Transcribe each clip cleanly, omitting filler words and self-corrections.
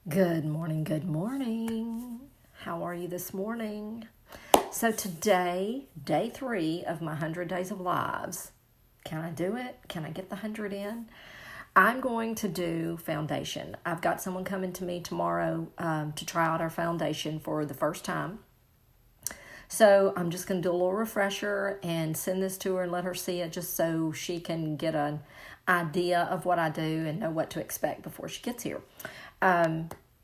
Good morning, good morning. How are you this morning? So today, day 3 of my 100 Days of Lives. Can I do it? Can I get the 100 in? I'm going to do foundation. I've got someone coming to me tomorrow to try out our foundation for the first time. So I'm just going to do a little refresher and send this to her and let her see it just so she can get an idea of what I do and know what to expect before she gets here.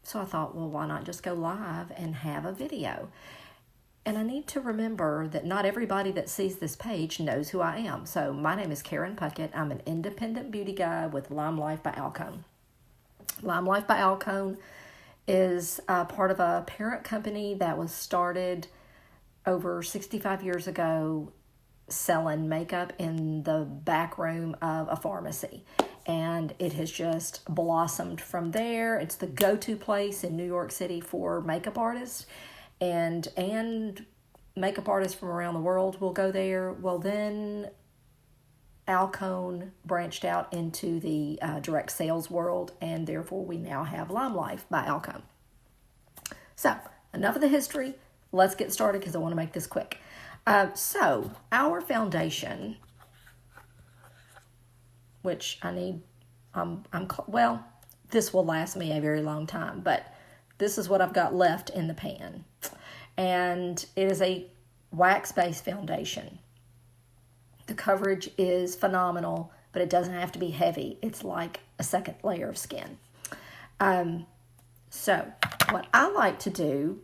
So I thought, well, why not just go live and have a video? And I need to remember that not everybody that sees this page knows who I am. So my name is Karen Puckett. I'm an independent beauty guide with LimeLife by Alcone. LimeLife by Alcone is part of a parent company that was started over 65 years ago selling makeup in the back room of a pharmacy. And it has just blossomed from there. It's the go-to place in New York City for makeup artists. And makeup artists from around the world will go there. Well, then Alcone branched out into the direct sales world, and therefore we now have LimeLife by Alcone. So, enough of the history. Let's get started because I want to make this quick. So, our foundation, which I need, well, this will last me a very long time, but this is what I've got left in the pan. And it is a wax-based foundation. The coverage is phenomenal, but it doesn't have to be heavy. It's like a second layer of skin. So what I like to do,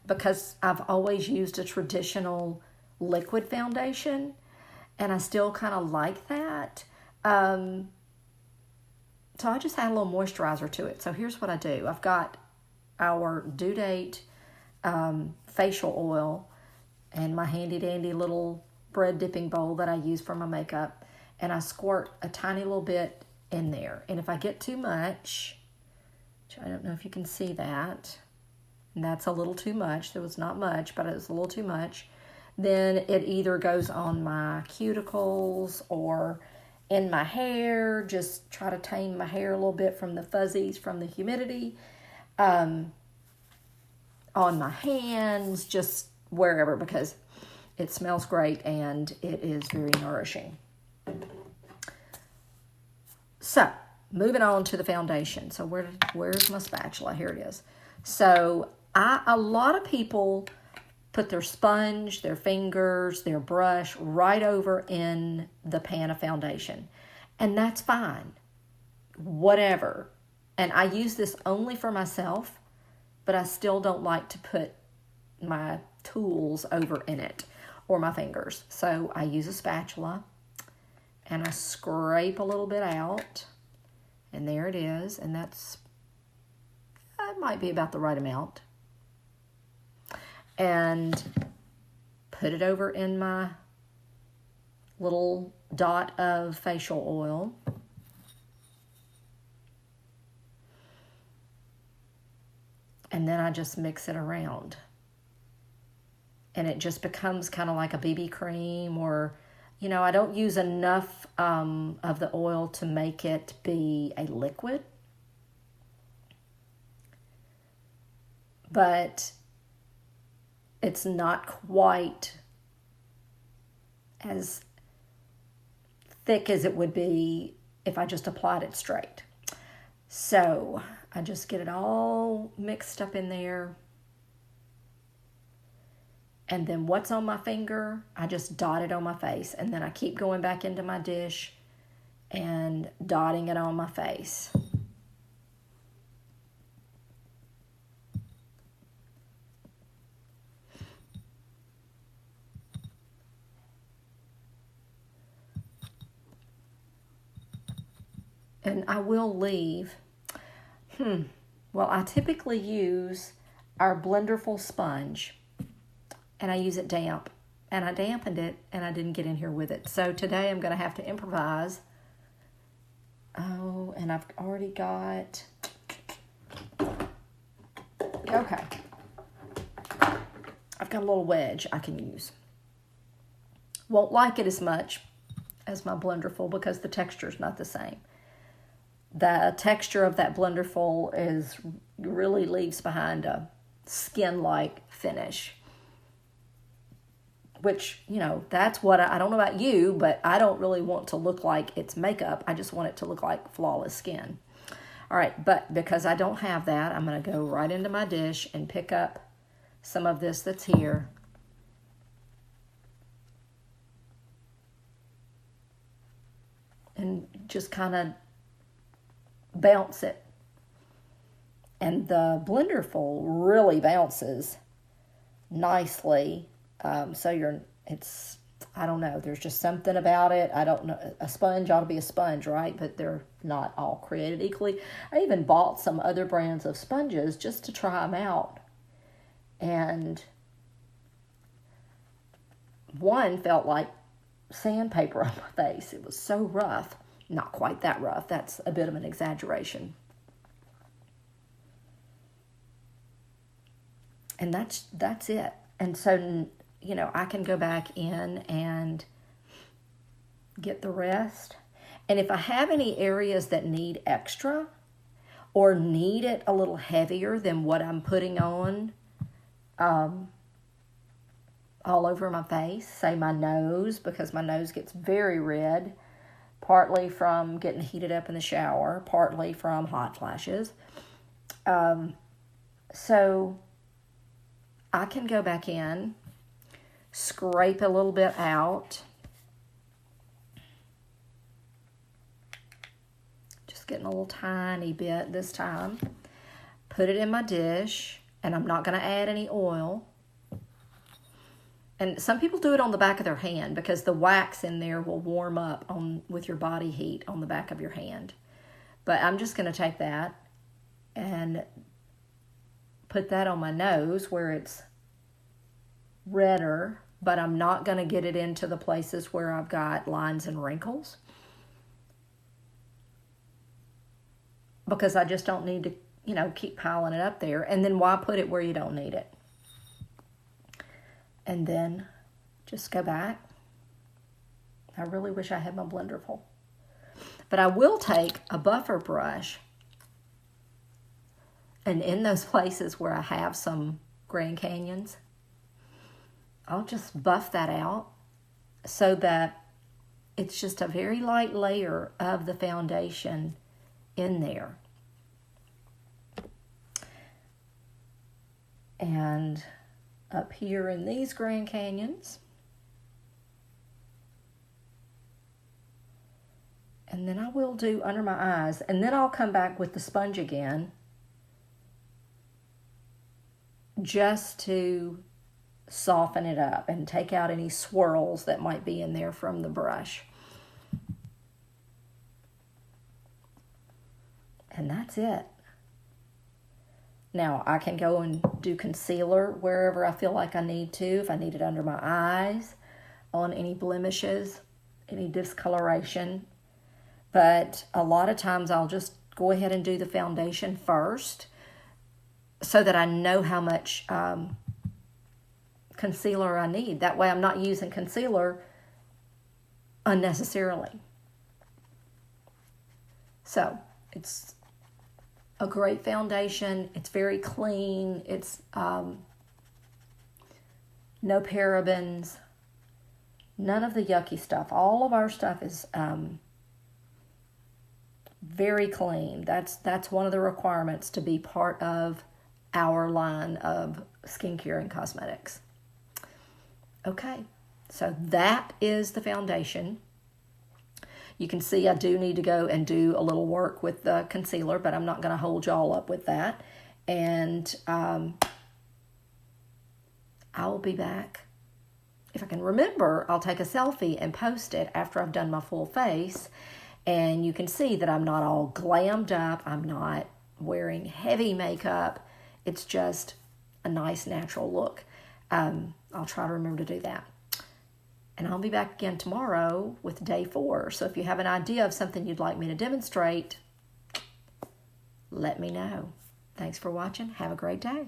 because I've always used a traditional liquid foundation, and I still kind of like that, so I just add a little moisturizer to it. So here's what I do. I've got our due date facial oil and my handy dandy little bread dipping bowl that I use for my makeup, and I squirt a tiny little bit in there. And if I get too much, which I don't know if you can see that, and that's a little too much. There was not much, but it was a little too much. Then it either goes on my cuticles or in my hair. Just try to tame my hair a little bit from the fuzzies, from the humidity. On my hands, just wherever, because it smells great and it is very nourishing. So, moving on to the foundation. So where's my spatula? Here it is. So a lot of people put their sponge, their fingers, their brush right over in the pan of foundation. And that's fine. Whatever. And I use this only for myself, but I still don't like to put my tools over in it or my fingers. So I use a spatula and I scrape a little bit out, and there it is. And that might be about the right amount. And put it over in my little dot of facial oil. And then I just mix it around. And it just becomes kind of like a BB cream, or, I don't use enough of the oil to make it be a liquid. But it's not quite as thick as it would be if I just applied it straight. So I just get it all mixed up in there. And then what's on my finger, I just dot it on my face. And then I keep going back into my dish and dotting it on my face. And I will leave. Well, I typically use our Blenderful sponge, and I use it damp. And I dampened it, and I didn't get in here with it. So today I'm going to have to improvise. Oh, and I've already got... Okay. I've got a little wedge I can use. Won't like it as much as my Blenderful because the texture is not the same. the texture of that Blenderful really leaves behind a skin-like finish. Which, that's what I don't know about you, but I don't really want to look like it's makeup. I just want it to look like flawless skin. All right, but because I don't have that, I'm going to go right into my dish and pick up some of this that's here. And just kind of bounce it. And the Blenderful really bounces nicely. I don't know, there's just something about it. I don't know, a sponge ought to be a sponge, right? But they're not all created equally. I even bought some other brands of sponges just to try them out. And one felt like sandpaper on my face. It was so rough. Not quite that rough. That's a bit of an exaggeration. And that's it. And so, I can go back in and get the rest. And if I have any areas that need extra or need it a little heavier than what I'm putting on all over my face, say my nose, because my nose gets very red, partly from getting heated up in the shower, partly from hot flashes. So I can go back in, scrape a little bit out. Just getting a little tiny bit this time. Put it in my dish, and I'm not going to add any oil. And some people do it on the back of their hand because the wax in there will warm up with your body heat on the back of your hand. But I'm just going to take that and put that on my nose where it's redder, but I'm not going to get it into the places where I've got lines and wrinkles, because I just don't need to, keep piling it up there. And then why put it where you don't need it? And then just go back. I really wish I had my Blenderful. But I will take a buffer brush, and in those places where I have some Grand Canyons, I'll just buff that out so that it's just a very light layer of the foundation in there. And up here in these Grand Canyons. And then I will do under my eyes. And then I'll come back with the sponge again, just to soften it up and take out any swirls that might be in there from the brush. And that's it. Now, I can go and do concealer wherever I feel like I need to. If I need it under my eyes, on any blemishes, any discoloration. But a lot of times I'll just go ahead and do the foundation first so that I know how much concealer I need. That way I'm not using concealer unnecessarily. So, it's a great foundation. It's very clean. It's no parabens, none of the yucky stuff. All of our stuff is very clean. That's one of the requirements to be part of our line of skincare and cosmetics. Okay, so that is the foundation. You can see I do need to go and do a little work with the concealer, but I'm not going to hold y'all up with that. And I'll be back. If I can remember, I'll take a selfie and post it after I've done my full face. And you can see that I'm not all glammed up. I'm not wearing heavy makeup. It's just a nice natural look. I'll try to remember to do that. And I'll be back again tomorrow with day 4. So if you have an idea of something you'd like me to demonstrate, let me know. Thanks for watching. Have a great day.